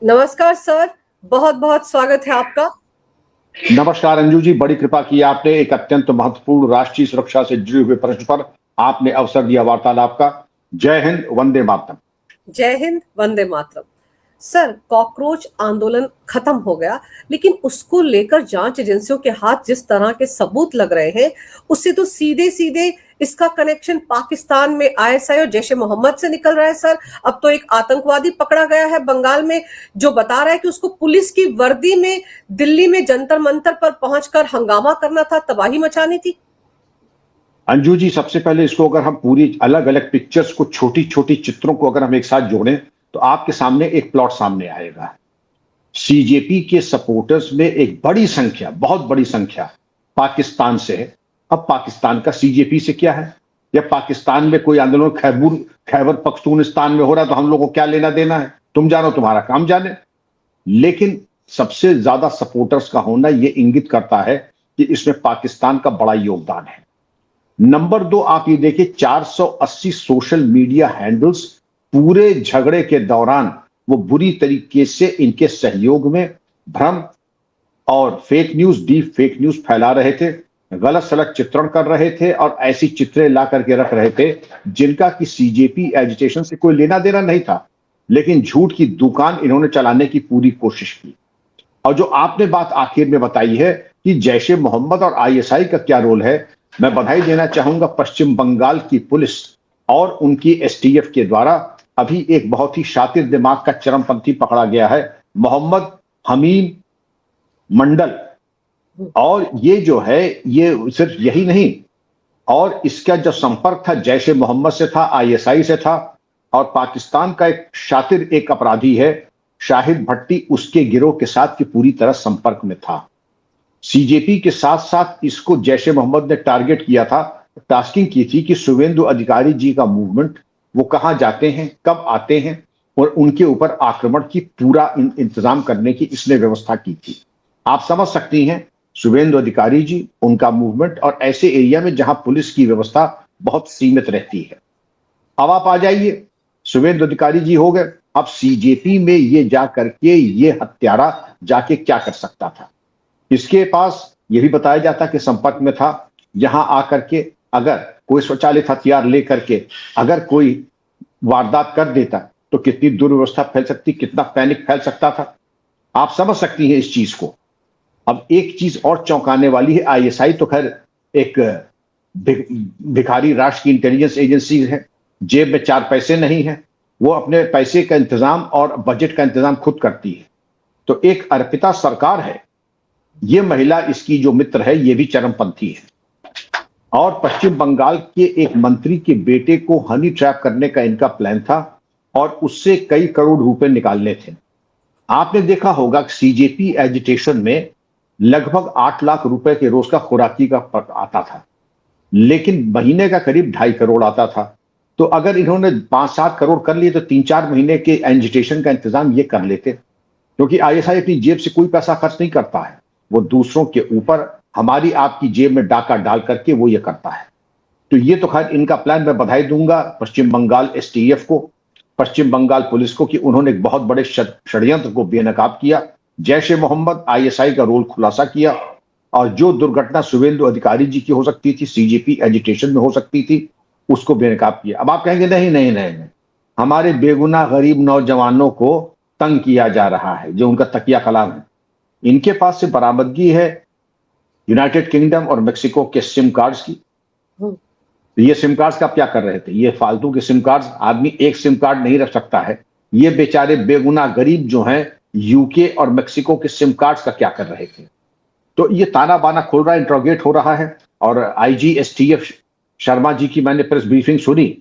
नमस्कार सर, बहुत बहुत स्वागत है आपका। नमस्कार अंजू जी, बड़ी कृपा की आपने। एक अत्यंत महत्वपूर्ण राष्ट्रीय सुरक्षा से जुड़े हुए प्रश्न पर आपने अवसर दिया वार्तालाप का। जय हिंद, वंदे मातरम। जय हिंद, वंदे मातरम। सर, कॉकरोच आंदोलन खत्म हो गया, लेकिन उसको लेकर जांच एजेंसियों के हाथ जिस तरह के सबूत लग रहे हैं, उससे तो सीधे सीधे इसका कनेक्शन पाकिस्तान में आईएसआई और जैश ए मोहम्मद से निकल रहा है सर। अब तो एक आतंकवादी पकड़ा गया है बंगाल में, जो बता रहा है कि उसको पुलिस की वर्दी में दिल्ली में जंतर मंतर पर पहुंचकर हंगामा करना था, तबाही मचानी थी। अंजू जी, सबसे पहले इसको अगर हम पूरी अलग अलग पिक्चर्स को, छोटी छोटी चित्रों को अगर हम एक साथ जोड़ें तो आपके सामने एक प्लॉट सामने आएगा। सीजेपी के सपोर्टर्स में एक बड़ी संख्या, बहुत बड़ी संख्या पाकिस्तान से है। अब पाकिस्तान का सीजेपी से क्या है? या पाकिस्तान में कोई आंदोलन खैबर पख्तूनिस्तान में हो रहा है तो हम लोगों को क्या लेना देना है? तुम जानो, तुम्हारा काम जाने। लेकिन सबसे ज्यादा सपोर्टर्स का होना यह इंगित करता है कि इसमें पाकिस्तान का बड़ा योगदान है। नंबर 2, आप ये देखिए, 480 सोशल मीडिया हैंडल्स पूरे झगड़े के दौरान वो बुरी तरीके से इनके सहयोग में भ्रम और fake news, deep fake news फैला रहे थे, गलत सलत चित्रण कर रहे थे और ऐसी चित्रें ला करके रख रहे थे जिनका कि सीजेपी एजिटेशन से कोई लेना देना नहीं था, लेकिन झूठ की दुकान इन्होंने चलाने की पूरी कोशिश की। और जो आपने बात आखिर में बताई है कि जैश ए मोहम्मद और आईएसआई का क्या रोल है, मैं बधाई देना चाहूंगा पश्चिम बंगाल की पुलिस और उनकी एसटीएफ के द्वारा। अभी एक बहुत ही शातिर दिमाग का चरमपंथी पकड़ा गया है, मोहम्मद हमीम मंडल। और ये जो है, ये सिर्फ यही नहीं, और इसका जो संपर्क था जैश ए मोहम्मद से था, आईएसआई से था। और पाकिस्तान का एक शातिर एक अपराधी है शाहिद भट्टी, उसके गिरोह के साथ की पूरी तरह संपर्क में था। सीजेपी के साथ साथ इसको जैश ए मोहम्मद ने टारगेट किया था, टास्किंग की थी कि शुभेंदु अधिकारी जी का मूवमेंट, वो कहां जाते हैं, कब आते हैं, और उनके ऊपर आक्रमण की पूरा इंतजाम करने की इसने व्यवस्था की थी। आप समझ सकती हैं, शुभेंदु अधिकारी जी, उनका मूवमेंट, और ऐसे एरिया में जहां पुलिस की व्यवस्था बहुत सीमित रहती है। अब आप आ जाइए, शुभेंदु अधिकारी जी हो गए, अब सीजेपी में ये जा करके ये हत्यारा जाके क्या कर सकता था? इसके पास यह भी बताया जाता कि संपर्क में था, यहां आकर के अगर कोई स्वचालित हथियार लेकर के अगर कोई वारदात कर देता तो कितनी दुर्व्यवस्था फैल सकती, कितना पैनिक फैल सकता था। आप समझ सकती हैं इस चीज को। अब एक चीज और चौंकाने वाली है, आईएसआई तो खैर एक भिखारी राष्ट्र की इंटेलिजेंस एजेंसी है, जेब में 4 पैसे नहीं है, वो अपने पैसे का इंतजाम और बजट का इंतजाम खुद करती है। तो एक अर्पिता सरकार है, ये महिला, इसकी जो मित्र है, ये भी चरमपंथी है। और पश्चिम बंगाल के एक मंत्री के बेटे को हनी ट्रैप करने का इनका प्लान था और उससे कई करोड़ रुपए निकालने थे। आपने देखा होगा कि सीजेपी एजिटेशन में लगभग 8 लाख रुपए के रोज का खुराकी का आता था, लेकिन महीने का करीब 2.5 करोड़ आता था। तो अगर इन्होंने 5-7 करोड़ कर लिए तो 3-4 महीने के एजिटेशन का इंतजाम ये कर लेते, क्योंकि आईएसआई अपनी जेब से कोई पैसा खर्च नहीं करता है, वो दूसरों के ऊपर हमारी आपकी जेब में डाका डाल करके वो ये करता है। तो ये तो खैर इनका प्लान, मैं बधाई दूंगा पश्चिम बंगाल एसटीएफ को, पश्चिम बंगाल पुलिस को, कि उन्होंने एक बहुत बड़े षड्यंत्र को बेनकाब किया, जैश ए मोहम्मद आईएसआई का रोल खुलासा किया, और जो दुर्घटना शुभेंदु अधिकारी जी की हो सकती थी, सीजेपी एजिटेशन में हो सकती थी, उसको बेनकाब किया। अब आप कहेंगे नहीं नहीं नहीं, नहीं। हमारे बेगुनाह गरीब नौजवानों को तंग किया जा रहा है, जो उनका तकिया कलाम है। इनके पास से बरामदगी है यूनाइटेड किंगडम और मेक्सिको के सिम कार्ड्स की। ये सिम कार्ड्स का क्या कर रहे थे? ये फालतू के सिम कार्ड्स, आदमी एक सिम कार्ड नहीं रख सकता है। ये बेचारे बेगुनाह गरीब जो हैं, यूके और मेक्सिको के सिम कार्ड्स का क्या कर रहे थे? तो ये ताना बाना खुल रहा है, इंट्रोगेट हो रहा है। और आईजी एसटीएफ शर्मा जी की मैंने प्रेस ब्रीफिंग सुनी,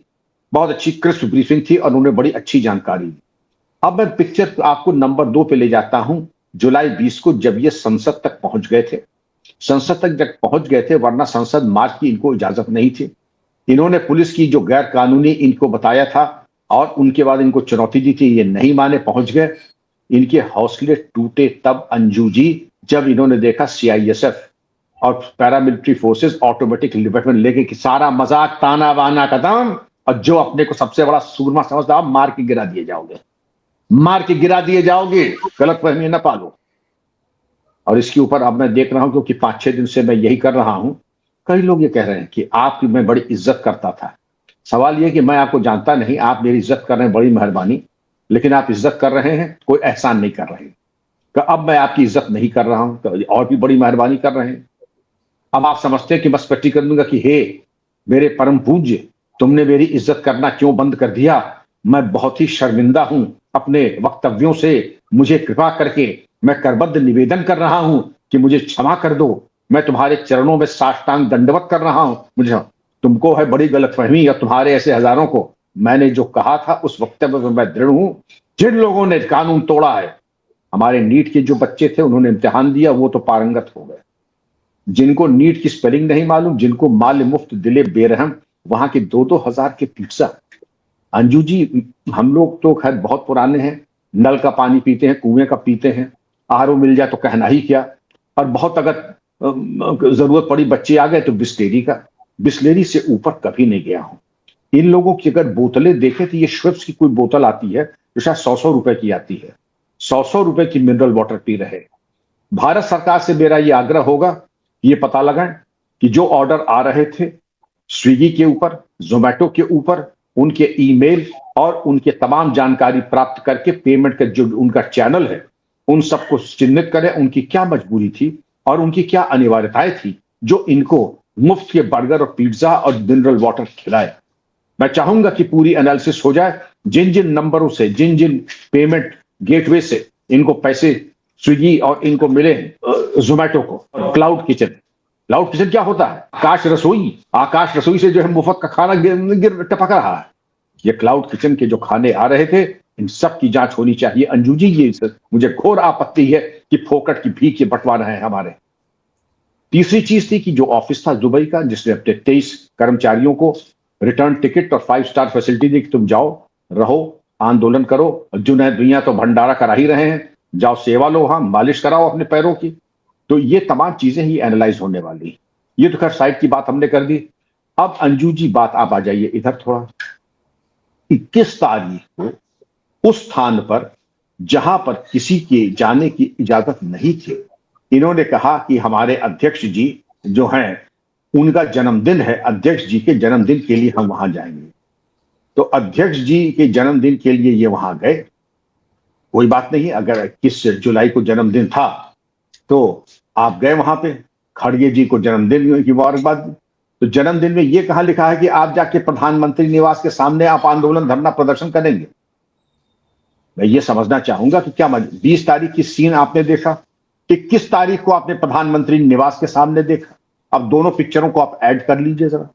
बहुत अच्छी क्रिस्प ब्रीफिंग थी और उन्होंने बड़ी अच्छी जानकारी दी। अब मैं पिक्चर आपको नंबर 2 पे ले जाता हूं। जुलाई 20 को जब ये संसद तक पहुंच गए थे, संसद तक जब पहुंच गए थे, वरना संसद मार्च की इनको इजाजत नहीं थी। इन्होंने पुलिस की जो गैर कानूनी इनको बताया था और उनके बाद इनको चुनौती दी थी, ये नहीं माने, पहुंच गए। इनके हौसले टूटे तब अंजू जी, जब इन्होंने देखा सीआईएसएफ और पैरामिलिट्री फोर्सेस ऑटोमेटिक लिबर्टमेंट लेके कि सारा मजाक ताना बाना खत्म, और जो अपने को सबसे बड़ा सूरमा समझता आप मार के गिरा दिए जाओगे। मार के गिरा दिए जाओगे, गलतफहमी न पालो। और इसके ऊपर अब मैं देख रहा हूं, क्योंकि 5-6 दिन से मैं यही कर रहा हूं, कई लोग ये कह रहे हैं कि आपकी मैं बड़ी इज्जत करता था। सवाल ये कि मैं आपको जानता नहीं, आप मेरी इज्जत कर रहे हैं, बड़ी मेहरबानी, लेकिन आप इज्जत कर रहे हैं, कोई एहसान नहीं कर रहे हैं। कि अब मैं आपकी इज्जत नहीं कर रहा हूं, तो और भी बड़ी मेहरबानी कर रहे हैं। अब आप समझते हैं कि बस पट्टी कर दूंगा कि हे मेरे परम पूज्य, तुमने मेरी इज्जत करना क्यों बंद कर दिया? मैं बहुत ही शर्मिंदा हूं अपने वक्तव्यों से, मुझे कृपा करके मैं करबद्ध निवेदन कर रहा हूं कि मुझे क्षमा कर दो, मैं तुम्हारे चरणों में साष्टांग दंडवत कर रहा हूं। मुझे तुमको है बड़ी गलतफहमी, या तुम्हारे ऐसे हजारों को, मैंने जो कहा था उस वक्तव्य में मैं दृढ़ हूं। जिन लोगों ने कानून तोड़ा है, हमारे नीट के जो बच्चे थे, उन्होंने इम्तिहान दिया, वो तो पारंगत हो गए। जिनको नीट की स्पेलिंग नहीं मालूम, जिनको माल मुफ्त दिले बेरहम, वहां के 2-2 हजार के पिज्जा। अंजू जी, हम लोग तो खैर बहुत पुराने हैं, नल का पानी पीते हैं, कुएं का पीते हैं, आरओ मिल जाए तो कहना ही क्या। और बहुत अगर जरूरत पड़ी, बच्चे आ गए तो बिस्लेरी का, बिस्लेरी से ऊपर कभी नहीं गया हूं। इन लोगों की अगर बोतलें देखें तो ये श्वेप्स की कोई बोतल आती है जो शायद 100-100 रुपए की आती है, 100-100 रुपए की मिनरल वाटर पी रहे। भारत सरकार से मेरा ये आग्रह होगा, ये पता लगाएं कि जो ऑर्डर आ रहे थे स्विगी के ऊपर, जोमेटो के ऊपर, उनके ईमेल और उनके तमाम जानकारी प्राप्त करके पेमेंट का जो उनका चैनल है, उन सबको चिन्हित करें, उनकी क्या मजबूरी थी और उनकी क्या अनिवार्यताएं थी जो इनको मुफ्त के बर्गर और पिज्जा और मिनरल वाटर खिलाए। मैं चाहूंगा कि पूरी एनालिसिस हो जाए, जिन जिन नंबरों से, जिन जिन पेमेंट गेटवे से इनको पैसे स्विगी और इनको मिले, जोमेटो को, क्लाउड किचन। क्लाउड किचन क्या होता है? आकाश रसोई से जो है मुफ्त का खाना गिर टपक रहा है। ये क्लाउड किचन के जो खाने आ रहे थे, इन सब की जांच होनी चाहिए। अंजू जी, ये मुझे घोर आपत्ति है कि फोकट की भीख ये बंटवा रहे हैं हमारे। तीसरी चीज थी कि जो ऑफिस था दुबई का, जिसने अपने 23 कर्मचारियों को रिटर्न टिकट और 5 स्टार फैसिलिटी दी कि तुम जाओ, रहो, आंदोलन करो। जुनैद भैया तो भंडारा करा ही रहे हैं, जाओ सेवा लो, वहां मालिश कराओ अपने पैरों की। तो ये तमाम चीजें ही एनालाइज होने वाली। ये तो खैर साइड की बात हमने कर दी। अब अंजू जी, बात आप आ जाइए इधर थोड़ा। 21 तारीख को उस स्थान पर जहां पर किसी के जाने की इजाजत नहीं थी, इन्होंने कहा कि हमारे अध्यक्ष जी जो हैं, उनका जन्मदिन है, अध्यक्ष जी के जन्मदिन के लिए हम वहां जाएंगे। तो अध्यक्ष जी के जन्मदिन के लिए ये वहां गए। कोई बात नहीं, अगर 21 जुलाई को जन्मदिन था तो आप गए वहां पे, खड़गे जी को जन्मदिन की मुबारकबाद। तो जन्मदिन में ये कहां लिखा है कि आप जाके प्रधानमंत्री निवास के सामने आप आंदोलन, धरना, प्रदर्शन करेंगे? मैं ये समझना चाहूंगा कि क्या 20 तारीख की सीन आपने देखा, 21 तारीख को आपने प्रधानमंत्री निवास के सामने देखा। अब दोनों पिक्चरों को आप ऐड कर लीजिए जरा।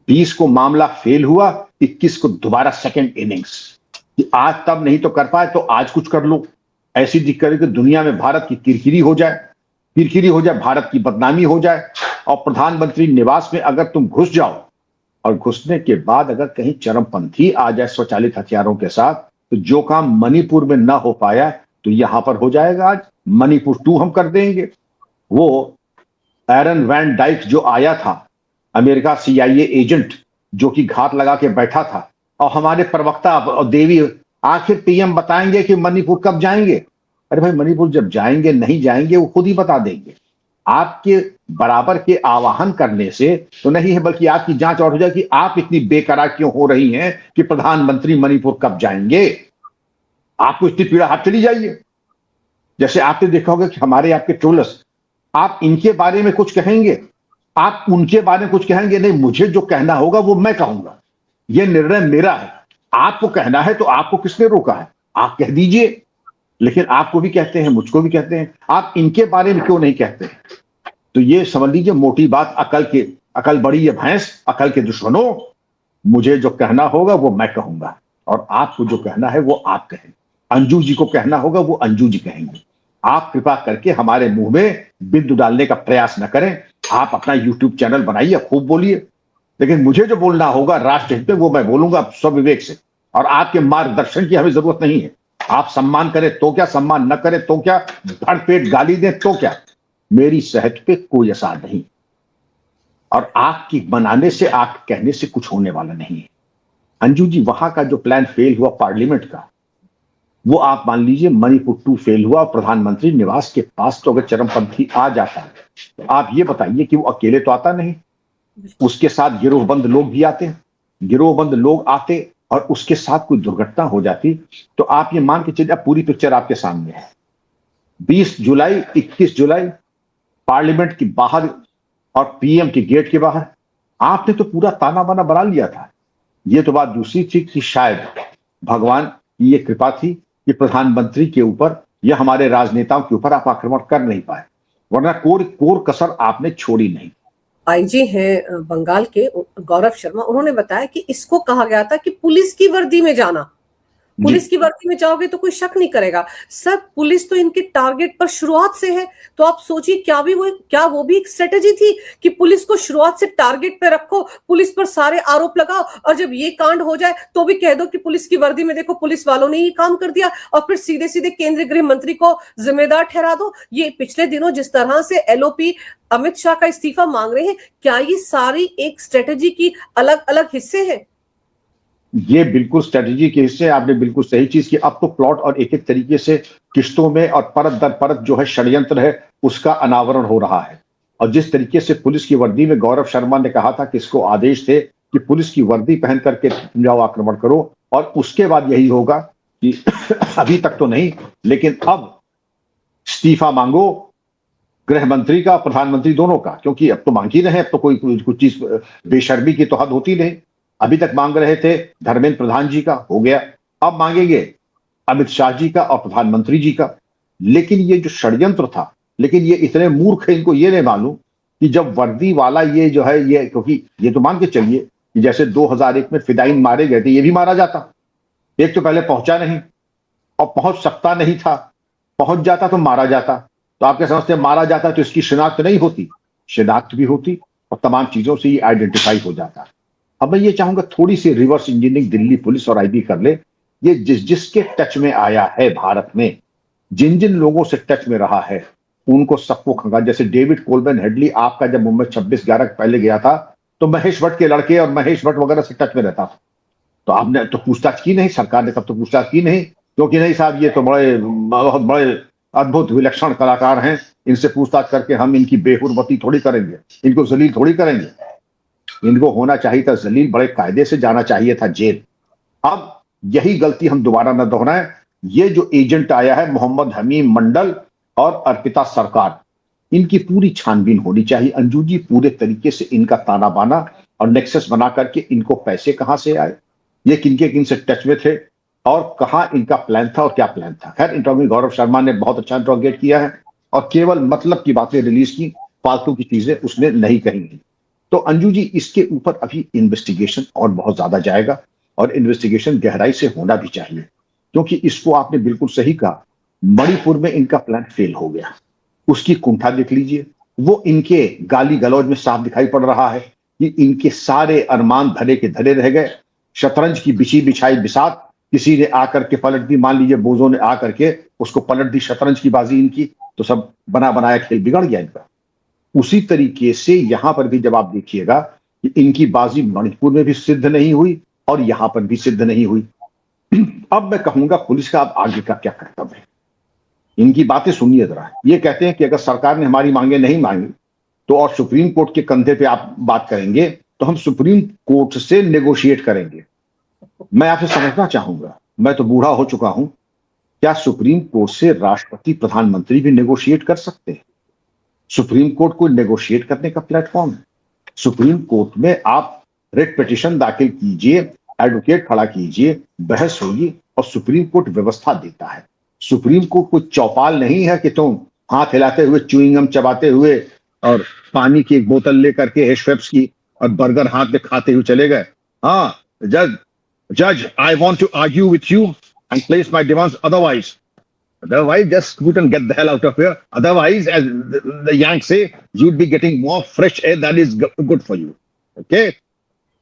20 को मामला फेल हुआ, 21 को दोबारा सेकेंड इनिंग्स, कि आज तब नहीं तो कर पाए तो आज कुछ कर लो। ऐसी दिक्कत कि दुनिया में भारत की किरकिरी हो जाए, भारत की बदनामी हो जाए। और प्रधानमंत्री निवास में अगर तुम घुस जाओ और घुसने के बाद अगर कहीं चरमपंथी आ जाए स्वचालित हथियारों के साथ, तो जो काम मणिपुर में ना हो पाया तो यहां पर हो जाएगा। आज मणिपुर 2 हम कर देंगे। वो एरन वैन डाइक जो आया था, अमेरिका CIA एजेंट, जो कि घात लगा के बैठा था, और हमारे प्रवक्ता और देवी आखिर PM बताएंगे कि मणिपुर कब जाएंगे। अरे भाई, मणिपुर जब जाएंगे नहीं जाएंगे वो खुद ही बता देंगे। आपके बराबर के आवाहन करने से तो नहीं है, बल्कि आपकी जांच और हो जाए कि आप इतनी बेकरार क्यों हो रही हैं कि प्रधानमंत्री मणिपुर कब जाएंगे। आपको इतनी पीड़ा, हाथ चली जाइए। जैसे आपने देखा होगा कि हमारे आपके ट्रोलर्स, आप इनके बारे में कुछ कहेंगे, आप उनके बारे में कुछ कहेंगे, नहीं, मुझे जो कहना होगा वो मैं कहूंगा, ये निर्णय मेरा है। आपको कहना है तो आपको किसने रोका है? आप कह दीजिए। लेकिन आपको भी कहते हैं, मुझको भी कहते हैं, आप इनके बारे में क्यों नहीं कहते? तो ये समझ लीजिए मोटी बात, अकल बड़ी ये भैंस, अकल के दुश्मनों, मुझे जो कहना होगा वो मैं कहूंगा, और आपको जो कहना है वो आप कहें। अंजू जी को कहना होगा वो अंजू जी कहेंगे। आप कृपा करके हमारे मुंह में बिंदु डालने का प्रयास न करें। आप अपना YouTube चैनल बनाइए, खूब बोलिए, लेकिन मुझे जो बोलना होगा राष्ट्र हित में वो मैं बोलूंगा स्वविवेक से। और आपके मार्गदर्शन की हमें जरूरत नहीं है। आप सम्मान करें तो क्या, सम्मान न करें तो क्या, भरपेट गाली दें तो क्या, मेरी सेहत पे कोई असर नहीं। और आपकी बनाने से, आप कहने से कुछ होने वाला नहीं है। अंजू जी, वहां का जो प्लान फेल हुआ पार्लियामेंट का, वो आप मान लीजिए मणिपुर 2 फेल हुआ, प्रधानमंत्री निवास के पास तो अगर चरमपंथी आ जाता है तो आप ये बताइए कि वो अकेले तो आता नहीं, उसके साथ गिरोहबंद लोग भी आते हैं, गिरोहबंद लोग आते और उसके साथ कोई दुर्घटना हो जाती तो आप ये मान के चलिए, अब पूरी पिक्चर आपके सामने है। 20 जुलाई 21 जुलाई पार्लियामेंट के बाहर और पीएम के गेट के बाहर आपने तो पूरा ताना बाना बना लिया था। ये तो बात दूसरी थी कि शायद भगवान की ये कृपा थी कि प्रधानमंत्री के ऊपर या हमारे राजनेताओं के ऊपर आप आक्रमण कर नहीं पाए, वरना कोर कसर आपने छोड़ी नहीं। आईजी हैं बंगाल के गौरव शर्मा, उन्होंने बताया कि इसको कहा गया था कि पुलिस की वर्दी में जाना, पुलिस की वर्दी में जाओगे तो कोई शक नहीं करेगा। सर पुलिस तो इनके टारगेट पर शुरुआत से है, तो आप सोचिए क्या वो भी एक स्ट्रेटेजी थी कि पुलिस को शुरुआत से टारगेट पे रखो, पुलिस पर सारे आरोप लगाओ और जब ये कांड हो जाए तो भी कह दो कि पुलिस की वर्दी में देखो पुलिस वालों ने ये काम कर दिया और फिर सीधे सीधे केंद्रीय गृह मंत्री को जिम्मेदार ठहरा दो। ये पिछले दिनों जिस तरह से एलओपी अमित शाह का इस्तीफा मांग रहे हैं, क्या ये सारी एक स्ट्रेटेजी की अलग अलग हिस्से हैं? ये बिल्कुल स्ट्रेटेजी के हिस्से, आपने बिल्कुल सही चीज की। अब तो प्लॉट और एक एक तरीके से किश्तों में और परत दर परत जो है षड्यंत्र है उसका अनावरण हो रहा है। और जिस तरीके से पुलिस की वर्दी में गौरव शर्मा ने कहा था कि इसको आदेश थे कि पुलिस की वर्दी पहन करके जाओ आक्रमण करो, और उसके बाद यही होगा कि अभी तक तो नहीं लेकिन अब इस्तीफा मांगो गृह मंत्री का, प्रधानमंत्री दोनों का, क्योंकि अब तो मांग ही रहे हैं, अब तो कोई कुछ चीज बेशर्मी की तो हद होती नहीं। अभी तक मांग रहे थे धर्मेंद्र प्रधान जी का, हो गया, अब मांगेंगे अमित शाह जी का और प्रधानमंत्री जी का। लेकिन ये जो षड्यंत्र था, लेकिन ये इतने मूर्ख है, इनको ये नहीं मालूम कि जब वर्दी वाला ये जो है ये, क्योंकि ये तो मान के चलिए कि जैसे 2001 में फिदाइन मारे गए थे, ये भी मारा जाता। एक तो पहले पहुंचा नहीं और पहुंच सकता नहीं था, पहुंच जाता तो मारा जाता। तो आपके समझते मारा जाता तो इसकी शिनाख्त नहीं होती, शिनाख्त भी होती और तमाम चीजों से ये आइडेंटिफाई हो जाता। अब मैं ये चाहूंगा थोड़ी सी रिवर्स इंजीनियरिंग दिल्ली पुलिस और आईबी कर ले। ये जिसके टच में आया है भारत में, जिन जिन लोगों से टच में रहा है उनको सबको खंगा। जैसे डेविड कोलबर्न हेडली आपका जब मुंबई 26/11 पहले गया था तो महेश भट्ट के लड़के और महेश भट्ट वगैरह से टच में रहता था, तो आपने तो पूछताछ की नहीं, सरकार ने तब तो पूछताछ की नहीं, क्योंकि नहीं साहब ये तो बहुत बड़े अद्भुत विलक्षण कलाकार हैं, इनसे पूछताछ करके हम इनकी बेहुरमती थोड़ी करेंगे, इनको जलील थोड़ी करेंगे। इनको होना चाहिए था जलील, बड़े कायदे से जाना चाहिए था जेल। अब यही गलती हम दोबारा न दोहराएं। ये जो एजेंट आया है मोहम्मद हमीम मंडल और अर्पिता सरकार, इनकी पूरी छानबीन होनी चाहिए। अंजू जी पूरे तरीके से इनका ताना बाना और नेक्सस बना करके इनको पैसे कहां से आए, ये किनके किन से टच में थे और कहां इनका प्लान था और क्या प्लान था। खैर इंटरव्यू गौरव शर्मा ने बहुत अच्छा इंटरोगेट किया है और केवल मतलब की बातें रिलीज की, फालतू की चीजें उसने नहीं कही। तो अंजू जी इसके ऊपर अभी इन्वेस्टिगेशन और बहुत ज्यादा जाएगा और इन्वेस्टिगेशन गहराई से होना भी चाहिए, क्योंकि इसको आपने बिल्कुल सही कहा, मणिपुर में इनका प्लान फेल हो गया, उसकी कुंठा देख लीजिए। वो इनके गाली गलौज में साफ दिखाई पड़ रहा है कि इनके सारे अरमान धरे के धरे रह गए। शतरंज की बिछी बिछाई बिसात किसी ने आकर के पलट दी, मान लीजिए बोझों ने आकर के उसको पलट दी शतरंज की बाजी इनकी, तो सब बना बनाया खेल बिगड़ गया इनका। उसी तरीके से यहां पर भी जब आप देखिएगा कि इनकी बाजी मणिपुर में भी सिद्ध नहीं हुई और यहां पर भी सिद्ध नहीं हुई। अब मैं कहूंगा पुलिस का अब आगे का क्या कर्तव्य है, इनकी बातें सुनिए जरा। ये कहते हैं कि अगर सरकार ने हमारी मांगे नहीं मांगी तो और सुप्रीम कोर्ट के कंधे पे आप बात करेंगे तो हम सुप्रीम कोर्ट से नेगोशिएट करेंगे। मैं आपसे समझना चाहूंगा, मैं तो बूढ़ा हो चुका हूं, क्या सुप्रीम कोर्ट से राष्ट्रपति प्रधानमंत्री भी नेगोशिएट कर सकते हैं? सुप्रीम कोर्ट को नेगोशिएट करने का प्लेटफॉर्म है। सुप्रीम कोर्ट में आप रिट पिटीशन दाखिल कीजिए, एडवोकेट खड़ा कीजिए, बहस होगी और सुप्रीम कोर्ट व्यवस्था देता है। सुप्रीम कोर्ट कोई चौपाल नहीं है कि तुम हाथ हिलाते हुए च्युइंगम चबाते हुए और पानी की एक बोतल लेकर के एशफेप्स की और बर्गर हाथ में खाते हुए चले गए। हाँ जज I want to argue with you and place my demands, otherwise just scoot and get the hell out of here. Otherwise, as the Yanks say, you'd be getting more fresh air that is good for you. Okay,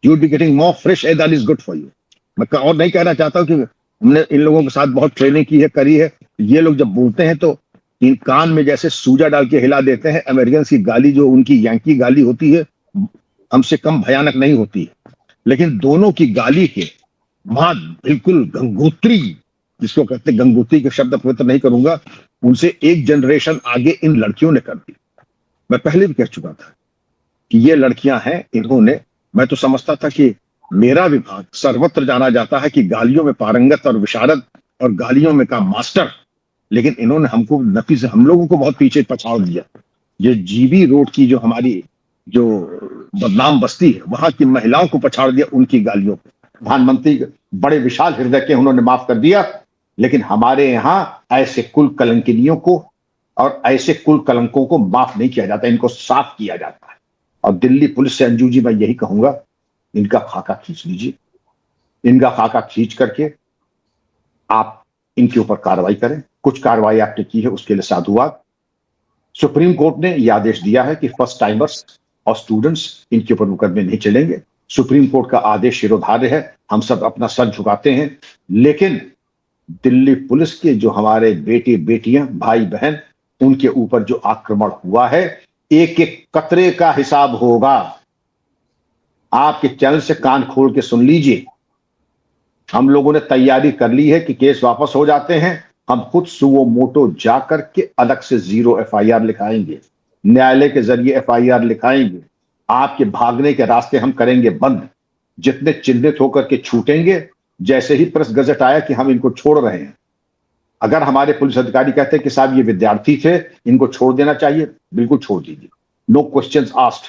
you'd be getting more fresh air that is good for you. मैं और नहीं कहना चाहता हूँ कि हमने इन लोगों के साथ बहुत ट्रेनिंग की है, करी है। ये लोग जब बोलते हैं तो इन कान में जैसे सूजा डाल के हिला देते हैं। अमेरिकन की गाली जो उनकी यांकी गाली होती है हमसे कम भयानक नहीं होती है, लेकिन दोनों की गाली के बाद बिल्कुल गंगोत्री जिसको कहते हैं गंगोत्री के शब्द पवित्र नहीं करूंगा, उनसे एक जनरेशन आगे इन लड़कियों ने कर दी। मैं पहले भी कह चुका था कि ये लड़कियां हैं, इन्होंने, मैं तो समझता था कि मेरा विभाग सर्वत्र जाना जाता है कि गालियों में पारंगत और विशारद और गालियों में का मास्टर, लेकिन इन्होंने हमको नफी से हम लोगों को बहुत पीछे पछाड़ दिया। ये जीबी रोड की जो हमारी जो बदनाम बस्ती है, वहां की महिलाओं को पछाड़ दिया उनकी गालियों पे। प्रधानमंत्री बड़े विशाल हृदय के, उन्होंने माफ कर दिया, लेकिन हमारे यहाँ ऐसे कुल कलंकिनियों को और ऐसे कुल कलंकों को माफ नहीं किया जाता, इनको साफ किया जाता है। और दिल्ली पुलिस से अंजू जी मैं यही कहूंगा, इनका खाका खींच लीजिए, इनका खाका खींच करके आप इनके ऊपर कार्रवाई करें। कुछ कार्रवाई आपने की है, उसके लिए साधुवाद। सुप्रीम कोर्ट ने यह आदेश दिया है कि फर्स्ट टाइमर्स और स्टूडेंट्स, इनके ऊपर मुकदमे नहीं चलेंगे। सुप्रीम कोर्ट का आदेश शिरोधार्य है, हम सब अपना सर झुकाते हैं, लेकिन दिल्ली पुलिस के जो हमारे बेटे बेटियां, भाई बहन, उनके ऊपर जो आक्रमण हुआ है, एक एक कतरे का हिसाब होगा। आपके चैनल से कान खोल के सुन लीजिए, हम लोगों ने तैयारी कर ली है कि केस वापस हो जाते हैं, हम खुद सुओ मोटो जाकर के अलग से 0 FIR लिखाएंगे, न्यायालय के जरिए FIR लिखाएंगे। आपके भागने के रास्ते हम करेंगे बंद। जितने चिन्हित होकर के छूटेंगे, जैसे ही प्रेस गजट आया कि हम इनको छोड़ रहे हैं, अगर हमारे पुलिस अधिकारी कहते हैं कि साहब ये विद्यार्थी थे, इनको छोड़ देना चाहिए, बिल्कुल छोड़ दीजिए, नो क्वेश्चंस आस्क्ड।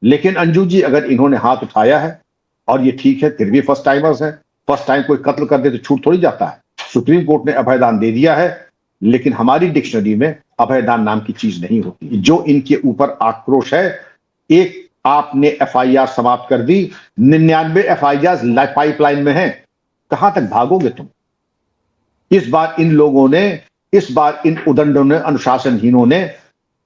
लेकिन अंजू जी, अगर इन्होंने हाथ उठाया है और ये ठीक है, फिर भी फर्स्ट टाइमर्स है, फर्स्ट टाइम कोई कत्ल कर दे तो छूट थोड़ी जाता है। सुप्रीम कोर्ट ने अभयदान दे दिया है, लेकिन हमारी डिक्शनरी में अभयदान नाम की चीज नहीं होती। जो इनके ऊपर आक्रोश है, एक आपने FIR समाप्त कर दी, 99 FIR पाइपलाइन में है, कहां तक भागोगे तुम? इस बार इन लोगों ने, इस बार इन उदंडों ने, अनुशासनहीनों ने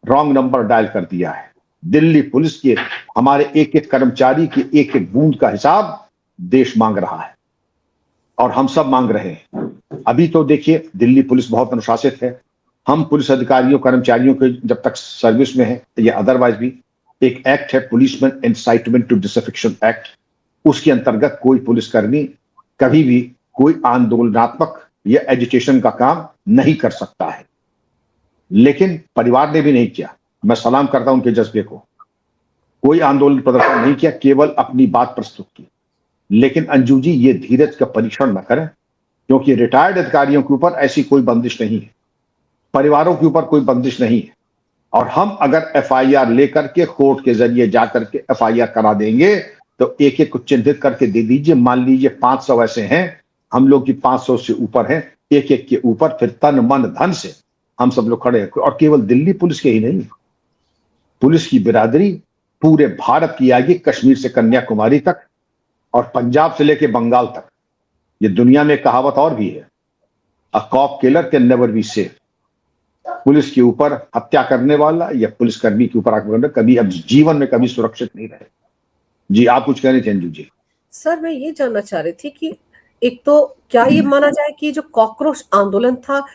रॉन्ग नंबर डायल कर दिया है। दिल्ली पुलिस के हमारे एक एक कर्मचारी की एक एक बूंद का हिसाब देश मांग रहा है और हम सब मांग रहे हैं। अभी तो देखिए, दिल्ली पुलिस बहुत अनुशासित है। हम पुलिस अधिकारियों कर्मचारियों के जब तक सर्विस में है या अदरवाइज भी, एक एक्ट है policeman incitement to disaffection act, उसके अंतर्गत कोई पुलिसकर्मी कभी भी कोई आंदोलनात्मक या एजिटेशन का काम नहीं कर सकता है। लेकिन परिवार ने भी नहीं किया, मैं सलाम करता हूं उनके जज्बे को। कोई आंदोलन प्रदर्शन नहीं किया, केवल अपनी बात प्रस्तुत की। लेकिन अंजू जी, ये धीरज का परीक्षण न करें, क्योंकि रिटायर्ड अधिकारियों के ऊपर ऐसी कोई बंदिश नहीं है, परिवारों के ऊपर कोई बंदिश नहीं है। और हम अगर FIR लेकर के कोर्ट के जरिए जाकर के FIR करा देंगे, तो एक एक को चिन्हित करके दे दीजिए। मान लीजिए 500 ऐसे हैं, हम लोग की 500 से ऊपर है, एक एक के ऊपर फिर तन मन धन से हम सब लोग खड़े हैं। और केवल दिल्ली पुलिस के ही नहीं, पुलिस की बिरादरी पूरे भारत की आएगी, कश्मीर से कन्याकुमारी तक और पंजाब से लेकर बंगाल तक। ये दुनिया में कहावत और भी है, a cop killer can never be safe. Police के ऊपर हत्या करने वाला या पुलिसकर्मी के ऊपर आक्रमण कभी अब जीवन में कभी सुरक्षित नहीं रहे। जी, आप कुछ कह रहे थे अंजू जी? सर, मैं ये जानना चाह रही थी कि एक तो क्या ये माना जाए कि जो कॉकरोच आंदोलन था,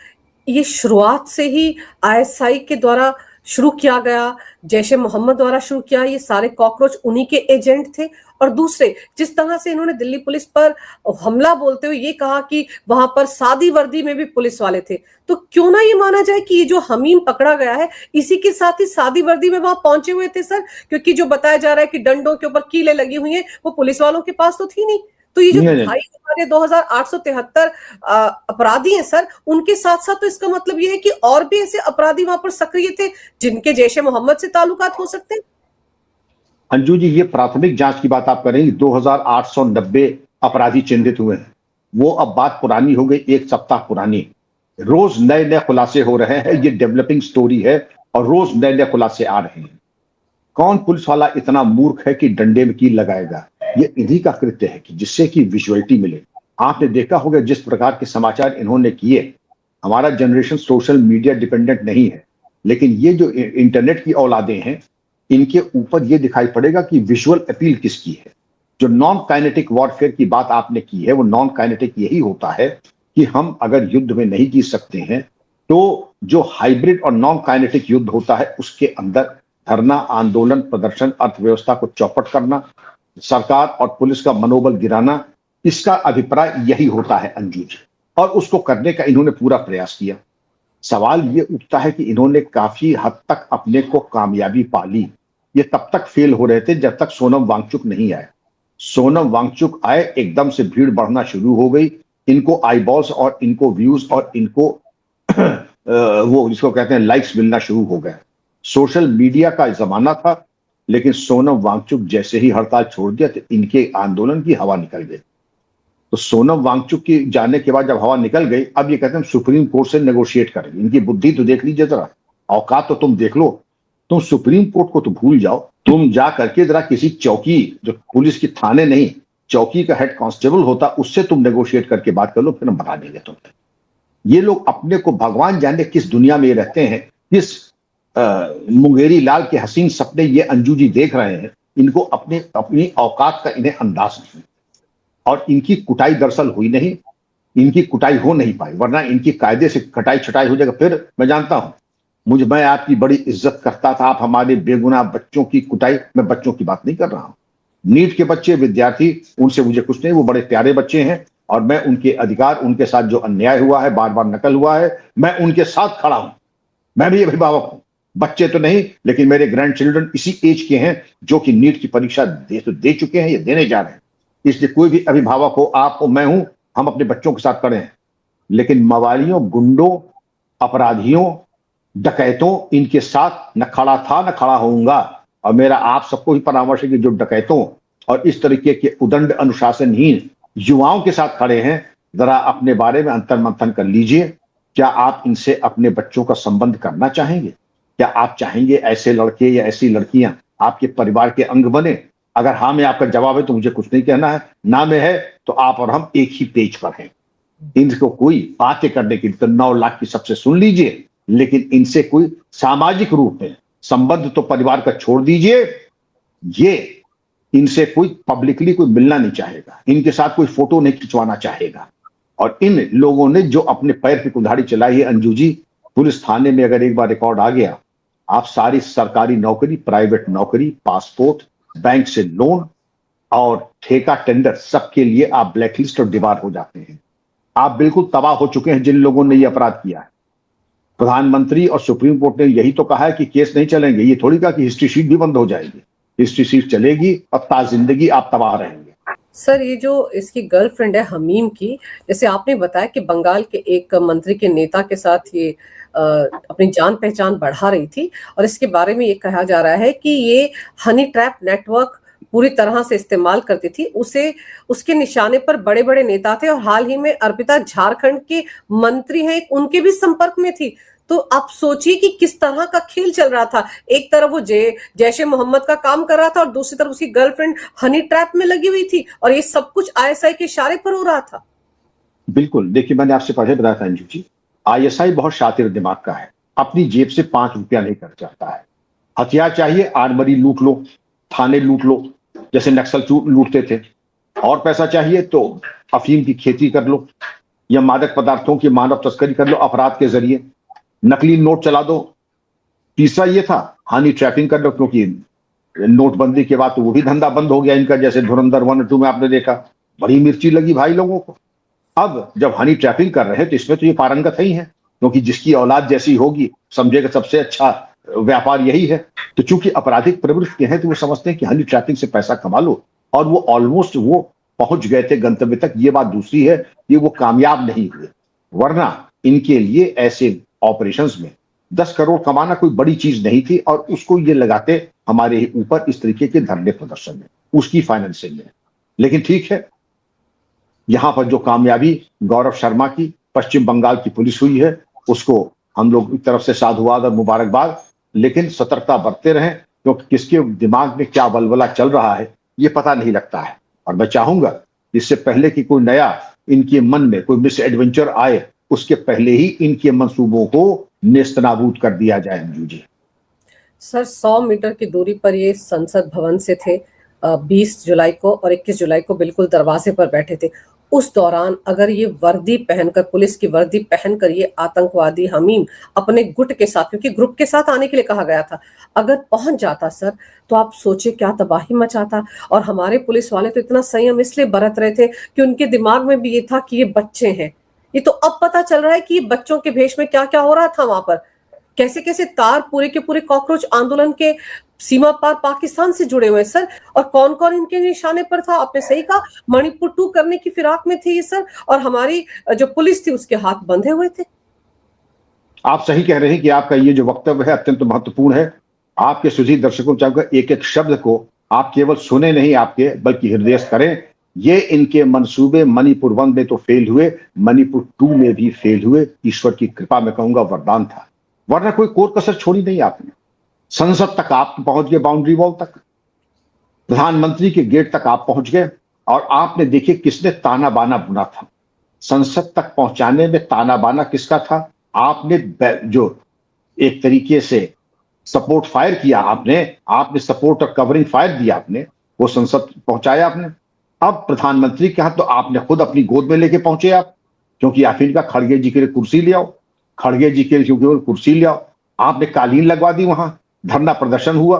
ये शुरुआत से ही ISI के द्वारा शुरू किया गया, जैशे मोहम्मद द्वारा शुरू किया, ये सारे कॉकरोच उन्हीं के एजेंट थे? और दूसरे, जिस तरह से इन्होंने दिल्ली पुलिस पर हमला बोलते हुए ये कहा कि वहां पर सादी वर्दी में भी पुलिस वाले थे, तो क्यों ना ये माना जाए कि ये जो हमीम पकड़ा गया है, इसी के साथ ही सादी वर्दी में वहां पहुंचे हुए थे सर? क्योंकि जो बताया जा रहा है कि डंडों के ऊपर कीलें लगी हुई हैं, वो पुलिस वालों के पास तो थी नहीं। तो ये जो 2873 अपराधी हैं सर, उनके साथ साथ तो इसका मतलब ये है कि और भी ऐसे अपराधी वहां पर सक्रिय थे जिनके जैशे मोहम्मद से ताल्लुकात हो सकते हैं। अंजू जी, ये प्राथमिक जांच की बात आप कर रही हैं, 2890 अपराधी चिन्हित हुए हैं। वो अब बात पुरानी हो गई, एक सप्ताह पुरानी। रोज नए नए खुलासे हो रहे हैं, ये डेवलपिंग स्टोरी है और रोज नए नए खुलासे आ रहे हैं। कौन पुलिस वाला इतना मूर्ख है कि डंडे में कील लगाएगा? ये इन्हीं का कृत्य है कि जिससे कि विजुअलिटी मिले। आपने देखा होगा जिस प्रकार के समाचार इन्होंने किए। हमारा जनरेशन सोशल मीडिया डिपेंडेंट नहीं है, लेकिन ये जो इंटरनेट की औलादें हैं, इनके ऊपर ये दिखाई पड़ेगा कि विजुअल अपील किसकी है। जो नॉन काइनेटिक वॉरफेयर की बात आपने की है, वो नॉन काइनेटिक यही होता है कि हम अगर युद्ध में नहीं जीत सकते हैं, तो जो हाइब्रिड और नॉन काइनेटिक युद्ध होता है, उसके अंदर धरना, आंदोलन, प्रदर्शन, अर्थव्यवस्था को चौपट करना, सरकार और पुलिस का मनोबल गिराना, इसका अभिप्राय यही होता है अंजू जी। और उसको करने का इन्होंने पूरा प्रयास किया। सवाल ये उठता है कि इन्होंने काफी हद तक अपने को कामयाबी पा ली। ये तब तक फेल हो रहे थे जब तक सोनम वांगचुक नहीं आए। सोनम वांगचुक आए, एकदम से भीड़ बढ़ना शुरू हो गई। इनको आईबॉल्स और इनको व्यूज और इनको वो जिसको कहते हैं लाइक्स मिलना शुरू हो गए। सोशल मीडिया का जमाना था, लेकिन सोनम वांगचुक जैसे ही हड़ताल छोड़ दिया तो इनके आंदोलन की हवा निकल गई। तो सोनम वांगचुक की जाने के बाद जब हवा निकल गई, अब ये कहते हैं सुप्रीम कोर्ट से नेगोशिएट करेंगे। इनकी बुद्धि तो देख लीजिए जरा, औकात तो तुम देख लो। तुम सुप्रीम कोर्ट को तो भूल जाओ, तुम जा करके जरा किसी चौकी, जो पुलिस की थाने नहीं, चौकी का हेड कांस्टेबल होता, उससे तुम नेगोशिएट करके बात कर लो, फिर हम बता देंगे तुम्हें। ये लोग अपने को भगवान जाने किस दुनिया में रहते हैं, किस मुंगेरी लाल के हसीन सपने ये अंजू जी देख रहे हैं। इनको अपनी औकात का इन्हें अंदाज नहीं, और इनकी कुटाई दरअसल हुई नहीं, इनकी कुटाई हो नहीं पाई, वरना इनकी कायदे से कटाई छटाई हो जाएगा। फिर मैं जानता हूं, मैं आपकी बड़ी इज्जत करता था, आप हमारे बेगुनाह बच्चों की कुटाई, मैं बच्चों की बात नहीं कर रहा हूं। नीट के बच्चे, विद्यार्थी, उनसे मुझे कुछ नहीं, वो बड़े प्यारे बच्चे हैं, और मैं उनके अधिकार, उनके साथ जो अन्याय हुआ है, बार बार नकल हुआ है, मैं उनके साथ खड़ा हूं। मैं भी अभिभावक हूं, बच्चे तो नहीं, लेकिन मेरे ग्रैंड चिल्ड्रन इसी एज के हैं जो कि नीट की परीक्षा दे चुके हैं या देने जा रहे हैं। इसलिए कोई भी अभिभावक हो, आप हो, मैं हूं, हम अपने बच्चों के साथ खड़े हैं। लेकिन मवालियों, गुंडों, अपराधियों, डकैतों, इनके साथ न खड़ा था न खड़ा होऊंगा। और मेरा आप सबको ही परामर्श है कि जो डकैतों और इस तरीके के उदंड अनुशासनहीन युवाओं के साथ खड़े हैं, जरा अपने बारे में अंतर मंथन कर लीजिए। क्या आप इनसे अपने बच्चों का संबंध करना चाहेंगे? क्या आप चाहेंगे ऐसे लड़के या ऐसी लड़कियां आपके परिवार के अंग बने? अगर हाँ में आपका जवाब है तो मुझे कुछ नहीं कहना है, ना में है तो आप और हम एक ही पेज पर हैं। इनको कोई बातें करने के लिए तो 9 लाख की सबसे सुन लीजिए, लेकिन इनसे कोई सामाजिक रूप में संबंध तो परिवार का छोड़ दीजिए, ये इनसे कोई पब्लिकली कोई मिलना नहीं चाहेगा, इनके साथ कोई फोटो नहीं खिंचवाना चाहेगा। और इन लोगों ने जो अपने पैर की कुल्हाड़ी चलाई है, अंजू जी, पुलिस थाने में अगर एक बार रिकॉर्ड आ गया, आप सारी सरकारी नौकरी, प्राइवेट नौकरी, पासपोर्ट, बैंक से लोन और ठेका टेंडर, सबके लिए आप ब्लैकलिस्ट और दीवार हो जाते हैं। आप बिल्कुल तबाह हो चुके हैं जिन लोगों ने ये अपराध किया है। प्रधानमंत्री और सुप्रीम कोर्ट ने यही तो कहा है कि केस नहीं चलेंगे, ये थोड़ी कहा कि हिस्ट्री शीट भी बंद हो जाएगी। हिस्ट्री शीट चलेगी और ताजिंदगी आप तबाह रहेंगे। सर, ये जो इसकी गर्लफ्रेंड है हमीम की, जैसे आपने बताया कि बंगाल के एक मंत्री के नेता के साथ ये अपनी जान पहचान बढ़ा रही थी, और इसके बारे में ये कहा जा रहा है कि ये हनी ट्रैप नेटवर्क पूरी तरह से इस्तेमाल करती थी। उसके निशाने पर बड़े बड़े नेता थे, और हाल ही में अर्पिता झारखंड के मंत्री हैं, उनके भी संपर्क में थी। तो आप सोचिए कि किस तरह का खेल चल रहा था। एक तरफ वो जैशे मोहम्मद का काम कर रहा था, और दूसरी तरफ उसकी गर्लफ्रेंड हनी ट्रैप में लगी हुई थी, और ये सब कुछ आईएसआई के इशारे पर हो रहा था। बिल्कुल, देखिए मैंने आपसे पहले बताया था अंजू जी, आईएसआई बहुत शातिर दिमाग का है, अपनी जेब से 5 रुपया नहीं कर जाता है। हथियार चाहिए, आर्मरी लूट लो, थाने लूट लो, जैसे नक्सल लूटते थे। और पैसा चाहिए तो अफीम की खेती कर लो, या मादक पदार्थों की मानव तस्करी कर लो अपराध के जरिए, नकली नोट चला दो। तीसरा ये था हनी ट्रैपिंग कर लो, क्योंकि नोटबंदी के बाद तो वो भी धंधा बंद हो गया इनका, जैसे धुरंधर 1 और 2 में आपने देखा, बड़ी मिर्ची लगी भाई लोगों को। अब जब हनी ट्रैपिंग कर रहे हैं तो इसमें तो ये पारंगत ही है, क्योंकि जिसकी औलाद जैसी होगी समझेगा सबसे अच्छा व्यापार यही है। तो चूंकि आपराधिक प्रवृत्ति के हैं, तो वो समझते हैं कि हनी ट्रैपिंग से पैसा कमा लो, और वो ऑलमोस्ट वो पहुंच गए थे गंतव्य तक। ये बात दूसरी है कि वो कामयाब नहीं हुए, वरना इनके लिए ऐसे ऑपरेशंस में 10 करोड़ कमाना कोई बड़ी चीज नहीं थी, और उसको ये लगाते हमारे ही ऊपर इस तरीके के धरने प्रदर्शन में, उसकी फाइनेंसिंग में। लेकिन ठीक है, यहां पर जो कामयाबी गौरव शर्मा की पश्चिम बंगाल की पुलिस हुई है, उसको हम लोग की तरफ से साधुवाद और मुबारकबाद। लेकिन सतर्कता बरतते रहें, क्योंकि किसके दिमाग में क्या बलबला चल रहा है ये पता नहीं लगता है। और मैं चाहूंगा इससे पहले कि कोई नया इनके मन में कोई मिस एडवेंचर आए, उसके पहले ही इनके मंसूबों को नेस्तनाबूद कर दिया जाए। अंजू जी, सर 100 मीटर की दूरी पर ये संसद भवन से थे 20 जुलाई को, और 21 जुलाई को बिल्कुल दरवाजे पर बैठे थे। उस दौरान अगर ये वर्दी पहनकर, पुलिस की वर्दी पहनकर, ये आतंकवादी हमीम अपने गुट के साथ, क्योंकि ग्रुप के साथ आने के लिए कहा गया था, अगर पहुंच जाता सर, तो आप सोचिए क्या तबाही मचाता। और हमारे पुलिस वाले तो इतना संयम इसलिए बरत रहे थे कि उनके दिमाग में भी ये था कि ये बच्चे हैं, ये तो अब पता चल रहा है कि बच्चों के भेष में क्या क्या हो रहा था वहां पर, कैसे कैसे तार पूरे के पूरे कॉकरोच आंदोलन के सीमा पार पाकिस्तान से जुड़े हुए सर। और कौन कौन इनके निशाने पर था, आपने सही कहा, मणिपुर 2 करने की फिराक में थे ये सर, और हमारी जो पुलिस थी उसके हाथ बंधे हुए थे। आप सही कह रहे हैं कि आपका ये जो वक्तव्य है अत्यंत महत्वपूर्ण है। आपके सुधी दर्शकों को चाहूंगा एक एक शब्द को आप केवल सुने नहीं आपके, बल्कि हृदयस्थ करें। ये इनके मंसूबे मणिपुर 1 में तो फेल हुए, मणिपुर 2 में भी फेल हुए। ईश्वर की कृपा में कहूंगा वरदान था, वरना कोई कोर कसर छोड़ी नहीं आपने। संसद तक आप पहुंच गए, बाउंड्री वॉल तक, प्रधानमंत्री के गेट तक आप पहुंच गए, और आपने देखिए किसने ताना बाना बुना था। संसद तक पहुंचाने में ताना बाना किसका था? आपने जो एक तरीके से सपोर्ट फायर किया, आपने सपोर्ट और कवरिंग फायर दिया, आपने वो संसद पहुंचाया आपने। अब प्रधानमंत्री के हाथ तो आपने खुद अपनी गोद में लेके पहुंचे आप, क्योंकि आप इनका खड़गे जी के लिए कुर्सी ले आओ, खड़गे जी के लिए कुर्सी ले आओ। आपने कालीन लगवा दी, वहां धरना प्रदर्शन हुआ,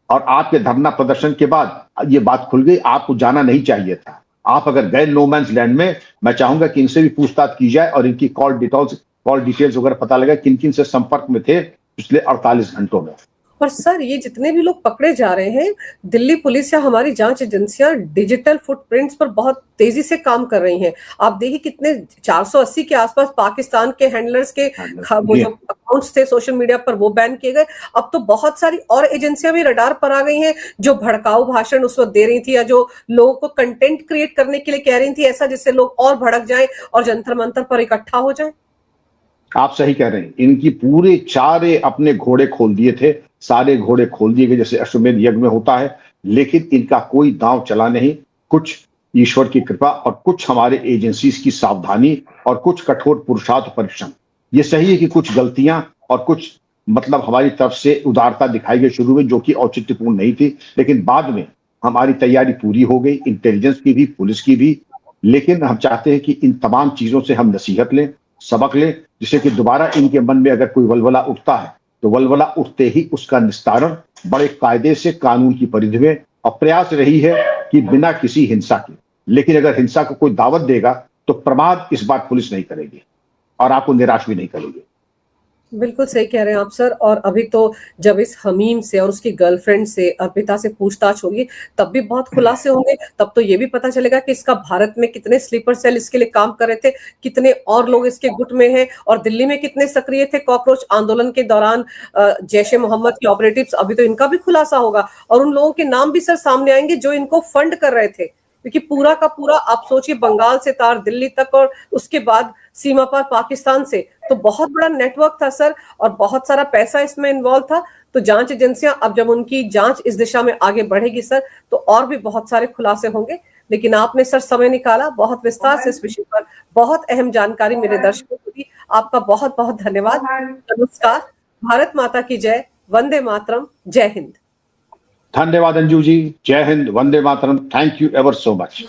और आपके धरना प्रदर्शन के बाद ये बात खुल गई, आपको जाना नहीं चाहिए था। आप अगर गए नो मैंस लैंड में, मैं चाहूंगा कि इनसे भी पूछताछ की जाए और इनकी कॉल डिटेल्स वगैरह पता लगा, किन किन से संपर्क में थे पिछले 48 घंटों में। और सर ये जितने भी लोग पकड़े जा रहे हैं, दिल्ली पुलिस या हमारी जांच एजेंसियां डिजिटल फुटप्रिंट्स पर बहुत तेजी से काम कर रही हैं। आप देखिए कितने 480 के आसपास पाकिस्तान के हैंडलर्स के वो जो अकाउंट्स थे सोशल मीडिया पर वो बैन किए गए। अब तो बहुत सारी और एजेंसियां भी रडार पर आ गई हैं जो भड़काऊ भाषण उस वक्त दे रही थी, या जो लोगों को कंटेंट क्रिएट करने के लिए कह रही थी ऐसा, जिससे लोग और भड़क जाएं और जंतर मंतर पर इकट्ठा हो जाएं। आप सही कह रहे हैं, इनकी पूरे चारे अपने घोड़े खोल दिए थे, सारे घोड़े खोल दिए गए जैसे अश्वमेध यज्ञ में होता है, लेकिन इनका कोई दांव चला नहीं। कुछ ईश्वर की कृपा और कुछ हमारे एजेंसीज की सावधानी और कुछ कठोर पुरुषार्थ परिश्रम। ये सही है कि कुछ गलतियां और कुछ मतलब हमारी तरफ से उदारता दिखाई गई शुरू में, जो कि औचित्यपूर्ण नहीं थी, लेकिन बाद में हमारी तैयारी पूरी हो गई, इंटेलिजेंस की भी, पुलिस की भी। लेकिन हम चाहते हैं कि इन तमाम चीजों से हम नसीहत लें, सबक लें, जिससे कि दोबारा इनके मन में अगर कोई वलवला उठता है तो वलवला उठते ही उसका निस्तारण बड़े कायदे से कानून की परिधि में, और प्रयास रही है कि बिना किसी हिंसा के। लेकिन अगर हिंसा को कोई दावत देगा तो प्रमाद इस बार पुलिस नहीं करेगी और आपको निराश भी नहीं करेगी। बिल्कुल सही कह रहे हैं आप सर। और अभी तो जब इस हमीम से और उसकी गर्लफ्रेंड से अर्पिता से पूछताछ होगी तब भी बहुत खुलासे होंगे। तब तो ये भी पता चलेगा कि इसका भारत में कितने स्लीपर सेल इसके लिए काम कर रहे थे, कितने और लोग इसके गुट में हैं, और दिल्ली में कितने सक्रिय थे कॉकरोच आंदोलन के दौरान जैश ए मोहम्मद के ऑपरेटिव्स। अभी तो इनका भी खुलासा होगा और उन लोगों के नाम भी सर सामने आएंगे जो इनको फंड कर रहे थे, क्योंकि पूरा का पूरा आप सोचिए बंगाल से तार दिल्ली तक और उसके बाद सीमा पार पाकिस्तान से, तो बहुत बड़ा नेटवर्क था सर, और बहुत सारा पैसा इसमें इन्वॉल्व था। तो जांच एजेंसियां अब जब उनकी जांच इस दिशा में आगे बढ़ेगी सर, तो और भी बहुत सारे खुलासे होंगे। लेकिन आपने सर समय निकाला बहुत विस्तार से इस विषय पर, बहुत अहम जानकारी मेरे दर्शकों को दी। आपका बहुत बहुत धन्यवाद। नमस्कार, भारत माता की जय, वंदे मातरम, जय हिंद। धन्यवाद अंजू जी, जय हिंद, वंदे मातरम, thank you ever so much.